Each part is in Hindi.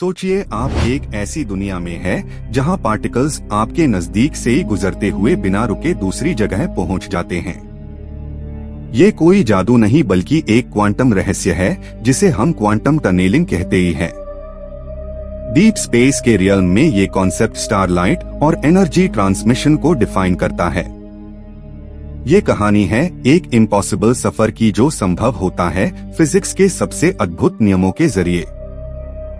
सोचिए आप एक ऐसी दुनिया में हैं जहां पार्टिकल्स आपके नजदीक से ही गुजरते हुए बिना रुके दूसरी जगह पहुंच जाते हैं। ये कोई जादू नहीं बल्कि एक क्वांटम रहस्य है जिसे हम क्वांटम टनेलिंग कहते ही हैं। डीप स्पेस के रियल्म में ये कॉन्सेप्ट स्टारलाइट और एनर्जी ट्रांसमिशन को डिफाइन करता है। ये कहानी है एक इम्पॉसिबल सफर की जो संभव होता है फिजिक्स के सबसे अद्भुत नियमों के जरिए।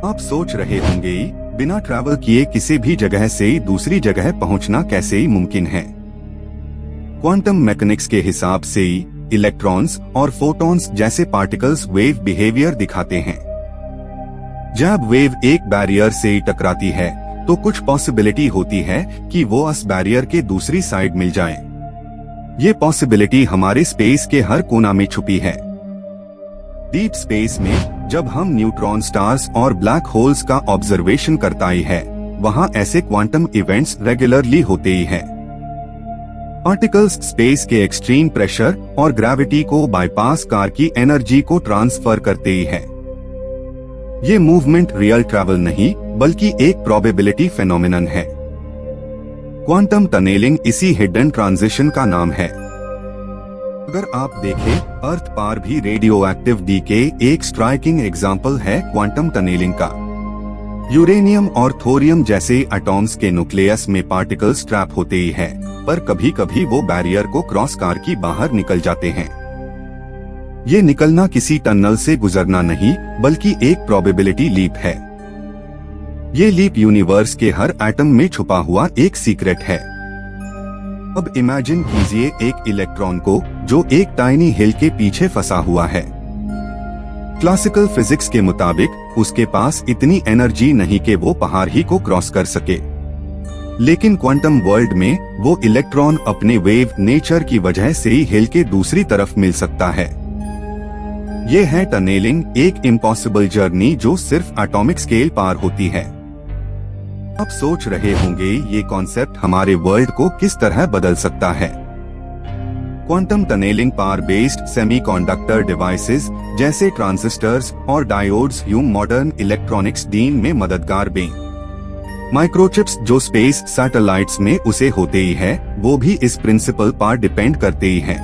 आप सोच रहे होंगे बिना ट्रैवल किए किसी भी जगह से दूसरी जगह पहुंचना कैसे ही मुमकिन है। क्वांटम मैकेनिक्स के हिसाब से इलेक्ट्रॉन्स और फोटॉन्स जैसे पार्टिकल्स वेव बिहेवियर दिखाते हैं। जब वेव एक बैरियर से टकराती है तो कुछ पॉसिबिलिटी होती है कि वो उस बैरियर के दूसरी साइड मिल जाए। ये पॉसिबिलिटी हमारे स्पेस के हर कोना में छुपी है। डीप स्पेस में जब हम न्यूट्रॉन स्टार्स और ब्लैक होल्स का ऑब्जर्वेशन करता ही है, वहाँ ऐसे क्वांटम इवेंट्स रेगुलरली होते ही हैं। पार्टिकल्स स्पेस के एक्सट्रीम प्रेशर और ग्रेविटी को बाईपास कार की एनर्जी को ट्रांसफर करते ही है। ये मूवमेंट रियल ट्रैवल नहीं बल्कि एक प्रोबेबिलिटी फेनोमेनन है। क्वांटम टनेलिंग इसी हिडन ट्रांजिशन का नाम है। अगर आप देखें, अर्थ पार भी रेडियो एक्टिव डीके एक स्ट्राइकिंग एग्जाम्पल है क्वांटम टनेलिंग का। यूरेनियम और थोरियम जैसे एटॉम्स के न्यूक्लियस में पार्टिकल्स ट्रैप होते ही हैं, पर कभी कभी वो बैरियर को क्रॉस कर के बाहर निकल जाते हैं। ये निकलना किसी टनल से गुजरना नहीं बल्कि एक प्रोबेबिलिटी लीप है। ये लीप यूनिवर्स के हर एटम में छुपा हुआ एक सीक्रेट है। अब इमेजिन कीजिए एक इलेक्ट्रॉन को जो एक टाइनी हिल के पीछे फंसा हुआ है। क्लासिकल फिजिक्स के मुताबिक उसके पास इतनी एनर्जी नहीं कि वो पहाड़ ही को क्रॉस कर सके, लेकिन क्वांटम वर्ल्ड में वो इलेक्ट्रॉन अपने वेव नेचर की वजह से ही हिल के दूसरी तरफ मिल सकता है। ये है टनेलिंग, एक इम्पॉसिबल जर्नी जो सिर्फ एटॉमिक स्केल पार होती है। आप सोच रहे होंगे ये कॉन्सेप्ट हमारे वर्ल्ड को किस तरह बदल सकता है। Quantum tunnelling power based semiconductor devices जैसे ट्रांजिस्टर्स और diodes Hume modern electronics dean में मददगार बने। माइक्रोचिप्स जो स्पेस सैटेलाइट्स में उसे होते ही है, वो भी इस प्रिंसिपल पर डिपेंड करते ही हैं।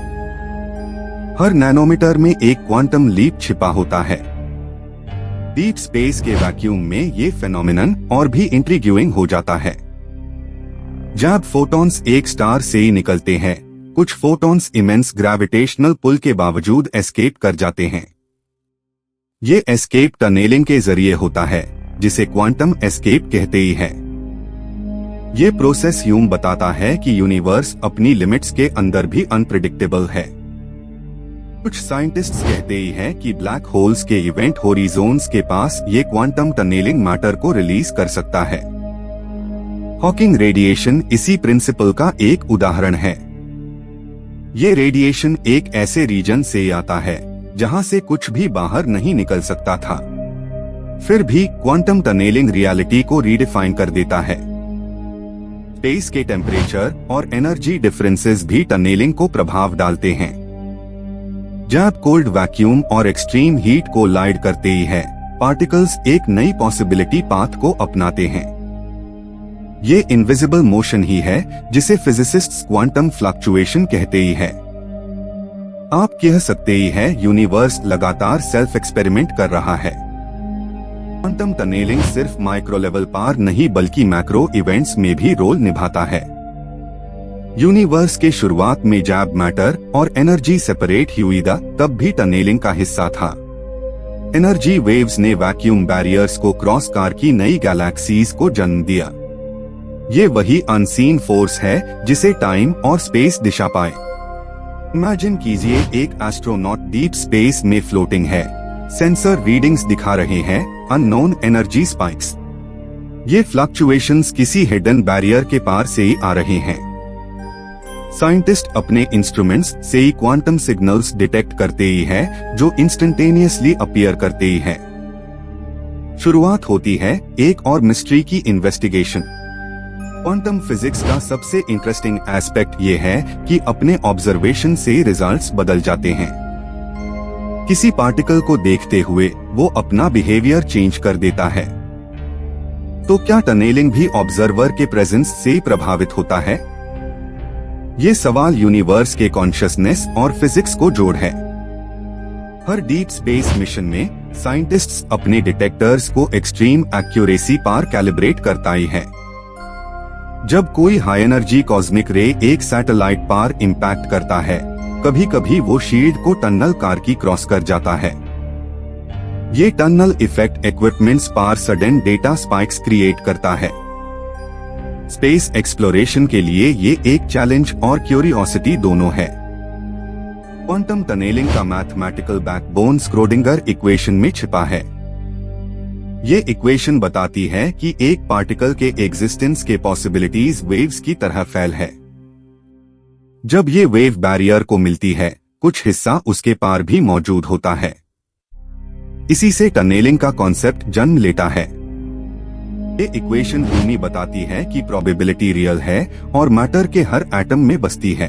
हर नैनोमीटर में एक क्वांटम लीप छिपा होता है। डीप स्पेस के वैक्यूम में ये फेनोमेनन और भी इंट्रिग्यूइंग हो जाता है। जब फोटॉन्स एक स्टार से ही निकलते हैं, कुछ फोटॉन्स इमेंस ग्रेविटेशनल पुल के बावजूद एस्केप कर जाते हैं। ये एस्केप टनेलिंग के जरिए होता है, जिसे क्वांटम एस्केप कहते ही है। ये प्रोसेस यूं बताता है कि यूनिवर्स अपनी लिमिट्स के अंदर भी अनप्रेडिक्टेबल है। कुछ साइंटिस्ट्स कहते ही हैं कि ब्लैक होल्स के इवेंट होरिजोन्स के पास ये क्वांटम टनेलिंग मैटर को रिलीज कर सकता है। हॉकिंग रेडिएशन इसी प्रिंसिपल का एक उदाहरण है। ये रेडिएशन एक ऐसे रीजन से आता है जहां से कुछ भी बाहर नहीं निकल सकता था, फिर भी क्वांटम टनेलिंग रियलिटी को रीडिफाइन कर देता है। स्पेस के टेम्परेचर और एनर्जी डिफरेंसेस भी टनेलिंग को प्रभाव डालते हैं। जब कोल्ड वैक्यूम और एक्सट्रीम हीट को लाइड करते ही है, पार्टिकल्स एक नई पॉसिबिलिटी पाथ को अपनाते हैं। ये इनविजिबल मोशन ही है जिसे फिजिसिस्ट्स क्वांटम फ्लक्चुएशन कहते ही है। आप कह सकते ही है यूनिवर्स लगातार सेल्फ एक्सपेरिमेंट कर रहा है। क्वांटम टनेलिंग सिर्फ माइक्रो लेवल पर नहीं बल्कि मैक्रो इवेंट्स में भी रोल निभाता है। यूनिवर्स के शुरुआत में जब मैटर और एनर्जी सेपरेट हुई था, तब भी टनेलिंग का हिस्सा था। एनर्जी वेव्स ने वैक्यूम बैरियर्स को क्रॉस कर की नई गैलेक्सीज को जन्म दिया। ये वही अनसीन फोर्स है जिसे टाइम और स्पेस दिशा पाए। इमेजिन कीजिए एक एस्ट्रोनॉट डीप स्पेस में फ्लोटिंग है, सेंसर रीडिंग्स दिखा रहे हैं अननोन एनर्जी स्पाइक्स। ये फ्लक्चुएशंस किसी हिडन बैरियर के पार से ही आ रहे हैं। साइंटिस्ट अपने इंस्ट्रूमेंट्स से ही क्वांटम सिग्नल्स डिटेक्ट करते ही है जो इंस्टेंटेनियसली अपीयर करते ही है। शुरुआत होती है एक और मिस्ट्री की इन्वेस्टिगेशन। क्वांटम फिजिक्स का सबसे इंटरेस्टिंग एस्पेक्ट ये है कि अपने ऑब्जर्वेशन से रिजल्ट्स बदल जाते हैं। किसी पार्टिकल को देखते हुए वो अपना बिहेवियर चेंज कर देता है। तो क्या टनेलिंग भी ऑब्जर्वर के प्रेजेंस से प्रभावित होता है? ये सवाल यूनिवर्स के कॉन्शियसनेस और फिजिक्स को जोड़ है। हर डीप स्पेस मिशन में साइंटिस्ट्स अपने डिटेक्टर्स को एक्सट्रीम एक्यूरेसी पर कैलिब्रेट करता ही है। जब कोई हाई एनर्जी कॉस्मिक रे एक सैटेलाइट पर इम्पैक्ट करता है, कभी कभी वो शील्ड को टनल कार की क्रॉस कर जाता है। ये टनल इफेक्ट इक्विपमेंट्स पर सडन डेटा स्पाइक्स क्रिएट करता है। स्पेस एक्सप्लोरेशन के लिए ये एक चैलेंज और क्यूरियोसिटी दोनों है। क्वांटम टनेलिंग का मैथमेटिकल बैकबोन स्क्रोडिंगर इक्वेशन में छिपा है। ये इक्वेशन बताती है कि एक पार्टिकल के एग्जिस्टेंस के पॉसिबिलिटीज वेव्स की तरह फैल है। जब ये वेव बैरियर को मिलती है, कुछ हिस्सा उसके पार भी मौजूद होता है। इसी से टनेलिंग का कॉन्सेप्ट जन्म लेता है। ये इक्वेशन यूनी बताती है कि प्रोबेबिलिटी रियल है और मैटर के हर एटम में बसती है।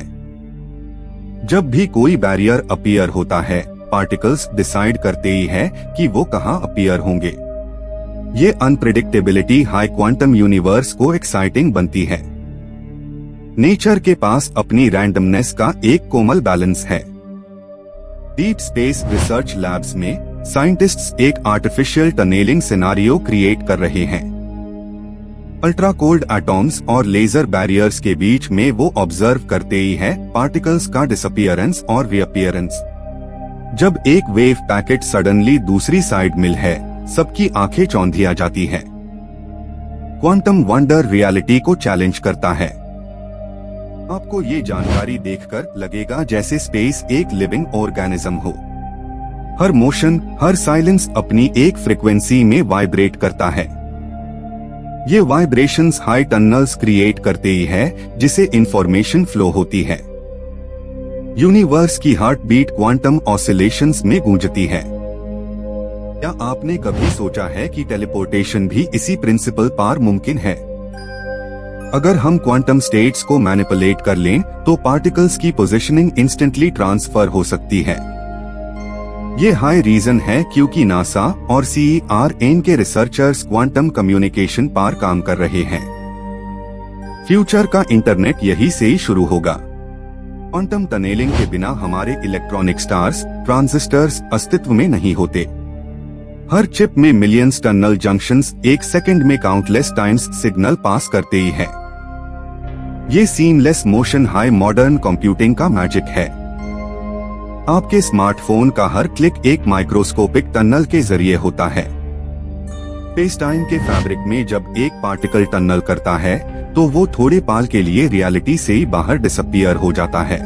जब भी कोई बैरियर अपीयर होता है, पार्टिकल्स डिसाइड करते ही है कि वो कहाँ अपीयर होंगे। ये अनप्रेडिक्टेबिलिटी हाई क्वांटम यूनिवर्स को एक्साइटिंग बनती है। नेचर के पास अपनी रैंडमनेस का एक कोमल बैलेंस है। डीप स्पेस रिसर्च लैब्स में साइंटिस्ट्स एक आर्टिफिशियल टनेलिंग सिनारियो क्रिएट कर रहे हैं। अल्ट्रा कोल्ड एटॉम्स और लेजर बैरियर्स के बीच में वो ऑब्जर्व करते ही है पार्टिकल्स का डिसअपियरेंस और रीअपियरेंस। जब एक वेव पैकेट सडनली दूसरी साइड मिल है, सबकी आंखें चौंधिया जाती है। क्वांटम वंडर रियलिटी को चैलेंज करता है। आपको ये जानकारी देखकर लगेगा जैसे स्पेस एक लिविंग ऑर्गेनिज्म हो। हर मोशन, हर साइलेंस अपनी एक फ्रीक्वेंसी में वाइब्रेट करता है। ये वाइब्रेशंस हाई टनल्स क्रिएट करते ही है, जिसे इंफॉर्मेशन फ्लो होती है। यूनिवर्स की हार्ट बीट क्वांटम ऑसिलेशंस में गूंजती है। क्या आपने कभी सोचा है कि टेलीपोर्टेशन भी इसी प्रिंसिपल पर मुमकिन है? अगर हम क्वांटम स्टेट्स को मैनिपुलेट कर लें, तो पार्टिकल्स की पोजीशनिंग इंस्टेंटली ट्रांसफर हो सकती है। ये हाई रीजन है क्योंकि नासा और CERN के रिसर्चर्स क्वांटम कम्युनिकेशन पर काम कर रहे हैं। फ्यूचर का इंटरनेट यही से ही शुरू होगा। क्वांटम टनेलिंग के बिना हमारे इलेक्ट्रॉनिक स्टार्स, ट्रांजिस्टर्स अस्तित्व में नहीं होते। हर चिप में मिलियंस टनल जंक्शंस एक सेकंड में काउंटलेस टाइम्स सिग्नल पास करते ही है। ये seamless motion high modern computing का मैजिक है। आपके स्मार्टफोन का हर क्लिक एक माइक्रोस्कोपिक टनल के जरिए होता है। स्पेस टाइम के फैब्रिक में जब एक पार्टिकल टनल करता है, तो वो थोड़े पाल के लिए रियलिटी से ही बाहर डिसअपियर हो जाता है।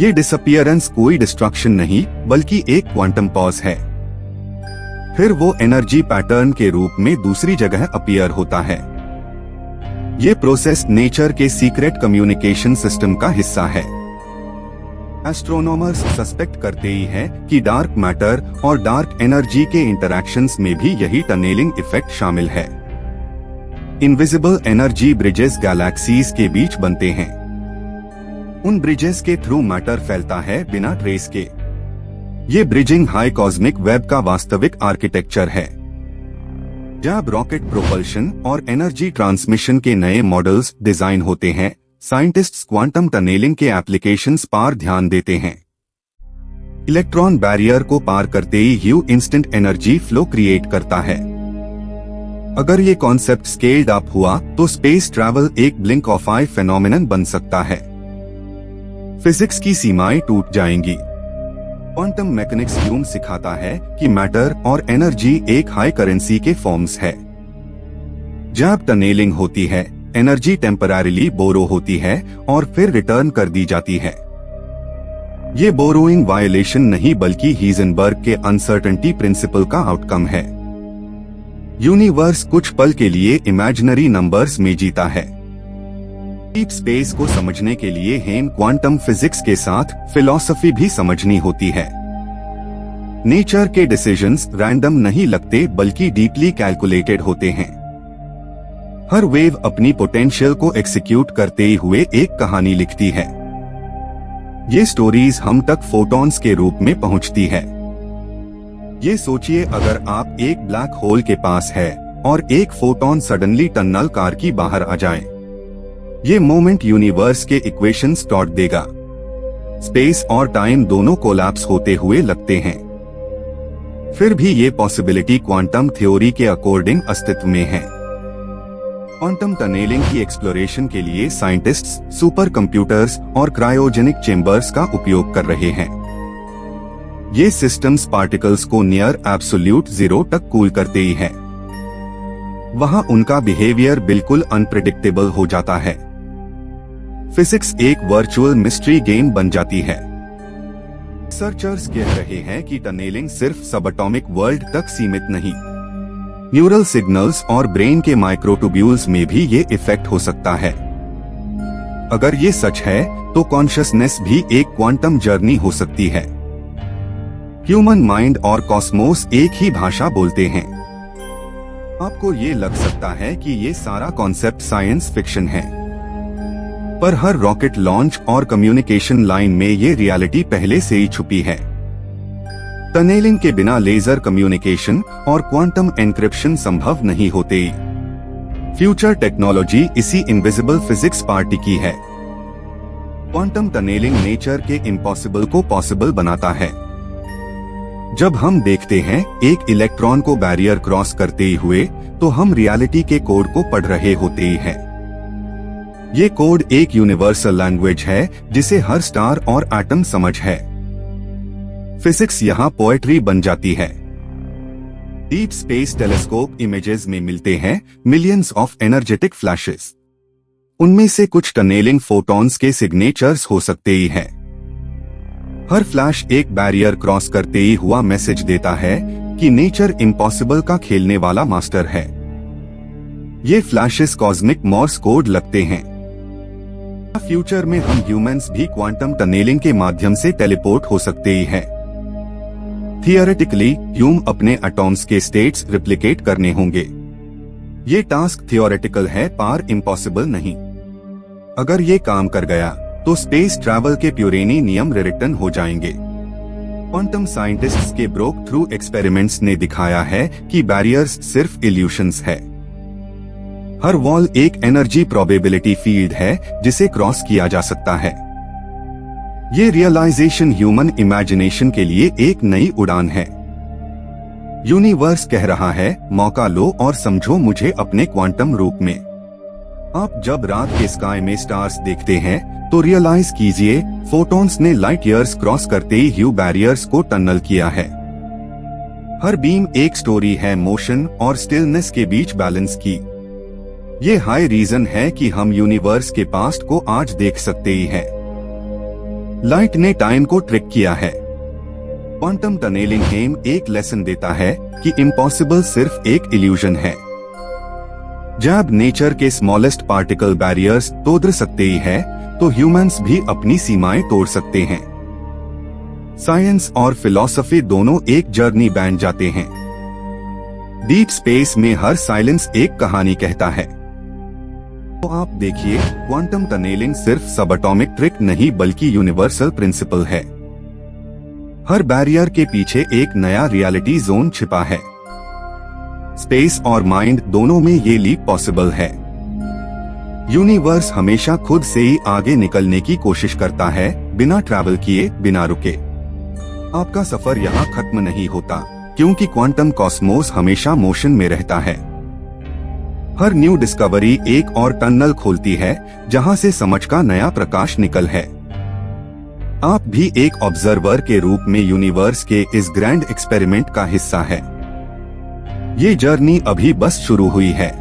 ये डिसअपियरेंस कोई डिस्ट्रक्शन नहीं, बल्कि एक क्वांटम पॉज है। फिर वो एनर्जी पैटर्न के रूप में दूसरी जगह अपीयर होता है। ये प्रोसेस नेचर के सीक्रेट कम्युनिकेशन सिस्टम का हिस्सा है। एस्ट्रोनॉमर्स सस्पेक्ट करते ही है कि डार्क मैटर और डार्क एनर्जी के इंटरैक्शंस में भी यही टनेलिंग इफेक्ट शामिल है। इनविजिबल एनर्जी ब्रिजेस गैलेक्सीज के बीच बनते हैं। उन ब्रिजेस के थ्रू मैटर फैलता है बिना ट्रेस के। ये ब्रिजिंग हाई कॉस्मिक वेब का वास्तविक आर्किटेक्चर है। जब रॉकेट प्रोपल्शन और एनर्जी ट्रांसमिशन के नए मॉडल्स डिजाइन होते हैं, साइंटिस्ट्स क्वांटम टनेलिंग के एप्लीकेशंस पर ध्यान देते हैं। इलेक्ट्रॉन बैरियर को पार करते ही ह्यू इंस्टेंट एनर्जी फ्लो क्रिएट करता है। अगर ये कॉन्सेप्ट स्केल्ड अप हुआ, तो स्पेस ट्रैवल एक ब्लिंक ऑफ आई फेनोमेनन बन सकता है। फिजिक्स की सीमाएं टूट जाएंगी। क्वांटम मैकेनिक्स ह्यूम सिखाता है कि मैटर और एनर्जी एक हाई करेंसी के फॉर्म्स है। जब टनेलिंग होती है, एनर्जी टेम्पररीली बोरो होती है और फिर रिटर्न कर दी जाती है। ये बोरोइंग वायलेशन नहीं, बल्कि हीजनबर्ग के अनसर्टेनिटी प्रिंसिपल का आउटकम है। यूनिवर्स कुछ पल के लिए इमेजिनरी नंबर्स में जीता है। डीप स्पेस को समझने के लिए हेम क्वांटम फिजिक्स के साथ फिलॉसफी भी समझनी होती है। नेचर के डिसीजंस रैंडम नहीं लगते, बल्कि डीपली कैलकुलेटेड होते हैं। हर वेव अपनी पोटेंशियल को एक्सिक्यूट करते हुए एक कहानी लिखती है। ये स्टोरीज हम तक फोटॉन्स के रूप में पहुंचती है। ये सोचिए, अगर आप एक ब्लैक होल के पास है, और एक फोटोन सडनली टनल कार की बाहर आ जाए। ये मोमेंट यूनिवर्स के इक्वेशंस तोड़ देगा। स्पेस और टाइम दोनों कोलैप्स होते हुए लगते हैं। फिर भी ये पॉसिबिलिटी क्वांटम थ्योरी के अकॉर्डिंग अस्तित्व में है। क्वांटम टनेलिंग की एक्सप्लोरेशन के लिए साइंटिस्ट्स सुपर कंप्यूटर्स और क्रायोजेनिक चेंबर्स का उपयोग कर रहे हैं। ये सिस्टम्स पार्टिकल्स को नियर एब्सोल्यूट जीरो तक कूल करते ही हैं। वहां उनका बिहेवियर बिल्कुल अनप्रेडिक्टेबल हो जाता है। फिजिक्स एक वर्चुअल मिस्ट्री गेम बन जाती है। रिसर्चर्स कह रहे हैं कि टनेलिंग सिर्फ सबएटॉमिक वर्ल्ड तक सीमित नहीं, न्यूरल सिग्नल्स और ब्रेन के माइक्रोट्यूब्यूल्स में भी ये इफेक्ट हो सकता है। अगर ये सच है तो कॉन्शियसनेस भी एक क्वांटम जर्नी हो सकती है। ह्यूमन माइंड और कॉस्मोस एक ही भाषा बोलते हैं। आपको ये लग सकता है कि ये सारा कॉन्सेप्ट साइंस फिक्शन है, पर हर रॉकेट लॉन्च और कम्युनिकेशन लाइन में ये रियलिटी पहले से ही छुपी है। टनेलिंग के बिना लेजर कम्युनिकेशन और क्वांटम एन्क्रिप्शन संभव नहीं होते। फ्यूचर टेक्नोलॉजी इसी इनविजिबल फिजिक्स पार्टी की है। क्वांटम टनेलिंग नेचर के इम्पॉसिबल को पॉसिबल बनाता है। जब हम देखते हैं एक इलेक्ट्रॉन को बैरियर क्रॉस करते हुए, तो हम रियलिटी के कोड को पढ़ रहे होते ही हैं। ये कोड एक यूनिवर्सल लैंग्वेज है जिसे हर स्टार और एटम समझ है। फिजिक्स यहाँ पोएट्री बन जाती है। डीप स्पेस टेलीस्कोप इमेजेस में मिलते हैं मिलियंस ऑफ एनर्जेटिक फ्लैशेस। उनमें से कुछ टनेलिंग फोटॉन्स के सिग्नेचर्स हो सकते ही हैं। हर फ्लैश एक बैरियर क्रॉस करते ही हुआ मैसेज देता है कि नेचर इम्पॉसिबल का खेलने वाला मास्टर है। ये फ्लैशेस कॉस्मिक मॉर्स कोड लगते हैं। फ्यूचर में हम ह्यूमंस भी क्वांटम टनेलिंग के माध्यम से टेलीपोर्ट हो सकते ही हैं। थियोरेटिकली ह्यूम अपने एटॉम्स के स्टेट्स रिप्लिकेट करने होंगे। ये टास्क थियोरेटिकल है, पर इम्पॉसिबल नहीं। अगर ये काम कर गया तो स्पेस ट्रैवल के प्यूरेनी नियम रिटर्न हो जाएंगे। क्वांटम साइंटिस्ट्स के ब्रोक थ्रू एक्सपेरिमेंट्स ने दिखाया है कि बैरियर्स सिर्फ इल्यूशंस है। हर वॉल एक एनर्जी प्रोबेबिलिटी फील्ड है जिसे क्रॉस किया जा सकता है। ये रियलाइजेशन ह्यूमन इमेजिनेशन के लिए एक नई उड़ान है। यूनिवर्स कह रहा है, मौका लो और समझो मुझे अपने क्वांटम रूप में। आप जब रात के स्काई में स्टार्स देखते हैं तो रियलाइज कीजिए, फोटॉन्स ने लाइट ईयर्स क्रॉस करते ही ह्यू बैरियर्स को टनल किया है। हर बीम एक स्टोरी है मोशन और स्टिलनेस के बीच बैलेंस की। ये हाई रीजन है कि हम यूनिवर्स के पास्ट को आज देख सकते ही हैं। लाइट ने टाइम को ट्रिक किया है। क्वांटम टनेलिंग गेम एक लेसन देता है कि इम्पॉसिबल सिर्फ एक इल्यूजन है। जब नेचर के स्मॉलेस्ट पार्टिकल बैरियर्स तोड़ सकते ही है, तो ह्यूमंस भी अपनी सीमाएं तोड़ सकते हैं। साइंस और फिलॉसफी दोनों एक जर्नी बन जाते हैं। डीप स्पेस में हर साइलेंस एक कहानी कहता है। तो आप देखिए, क्वांटम टनेलिंग सिर्फ सबएटॉमिक ट्रिक नहीं बल्कि यूनिवर्सल प्रिंसिपल है। हर बैरियर के पीछे एक नया रियलिटी जोन छिपा है। स्पेस और माइंड दोनों में ये लीप पॉसिबल है। यूनिवर्स हमेशा खुद से ही आगे निकलने की कोशिश करता है, बिना ट्रैवल किए, बिना रुके। आपका सफर यहाँ खत्म नहीं होता, क्योंकि क्वांटम कॉस्मोस हमेशा मोशन में रहता है। हर न्यू डिस्कवरी एक और टनल खोलती है, जहाँ से समझ का नया प्रकाश निकल है। आप भी एक ऑब्जर्वर के रूप में यूनिवर्स के इस ग्रैंड एक्सपेरिमेंट का हिस्सा है। ये जर्नी अभी बस शुरू हुई है।